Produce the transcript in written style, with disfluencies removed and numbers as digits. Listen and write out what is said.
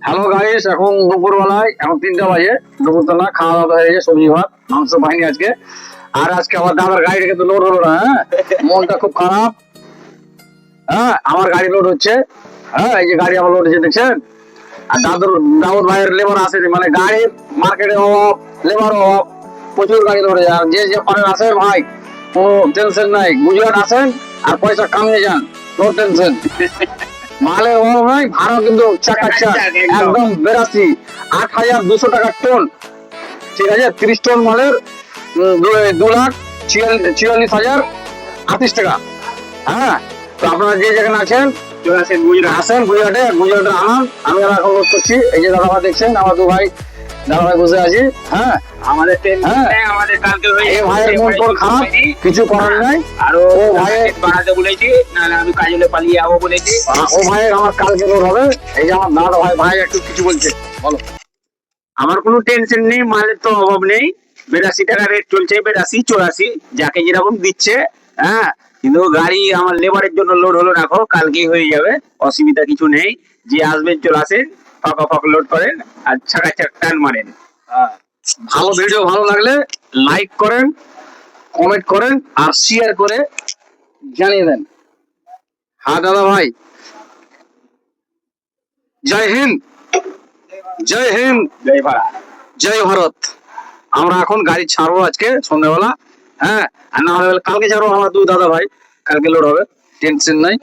Hello guys, এখন দুপুরবেলায় এখন 3টা বাজে। দুপুরবেলা খাওয়া দাওয়া হয়ে গেছে, সবজি ভাত মাংস পাইনি আজকে। আর আজকে আমার দাদার গাড়িটা কিন্তু লোড হলো না। হ্যাঁ, মনটা খুব খারাপ। হ্যাঁ, আমার গাড়ি লোড হচ্ছে। হ্যাঁ, এই যে গাড়ি আমার লোড হচ্ছে দেখছেন। আর দাউদ ভাইয়ের লেবার আসে, মানে গাড়ি মার্কেটে অভাব, লেবার অভাব, প্রচুর গাড়ি লোড হয়ে যায়। আর যে যে পারেন আসে ভাই, কোনো টেনশন নাই। গুজরাট আসেন আর পয়সা কামিয়ে যান, নো টেনশন। মালের অভাব নাই, ভাড়া কিন্তু চাকাচ্ছা একদম 82,200 টাকা টন। ঠিক আছে, 30 টন মালের 2,44,038 টাকা। হ্যাঁ, তো আপনারা যে যেখানে আছেন আসেন গুজরাটে আনান। আমি এখন লোড করছি। এই যে দাদা ভাই দেখছেন, আমার দু ভাই দাদা ভাই বসে আছি। হ্যাঁ, আমাদের আমাদের কালকে এই ভাইয়ের মন তোর খারাপ, কিছু করার নাই। আর ও ভাই বাড়াতে বলেছি, না আমি কাজে পালিয়ে যাবো বলেছি। ও ভাই আমার কালকে লোড হবে। এই যে আমার দাদা ভাই ভাই একটু কিছু বলছে, বলো। আমার কোনো টেনশন নেই, মালের তো অভাব নেই। 82 টাকা রেট চলছে, 82, 84 যাকে যেরকম দিচ্ছে। হ্যাঁ, কিন্তু গাড়ি আমার লেবারের জন্য লোড হলো রাখো, কালকেই হয়ে যাবে, অসুবিধা কিছু নেই। যে আসবেন চলে আসেন, ফাঁকা লোড করেন আর ছাকা টান মারেন। ভালো ভিডিও ভালো লাগলে লাইক করেন, কমেন্ট করেন আর শেয়ার করে জানিয়ে দেন। হ্যাঁ দাদা ভাই, জয় হিন্দ, জয় হিন্দ, জয় ভারত। জয় ভারত। আমরা এখন গাড়ি ছাড়বো আজকে সন্ধ্যাবেলা। হ্যাঁ, আর না হলে কালকে ছাড়বো। আমার দু দাদা ভাই কালকে লোড হবে, টেনশন নাই।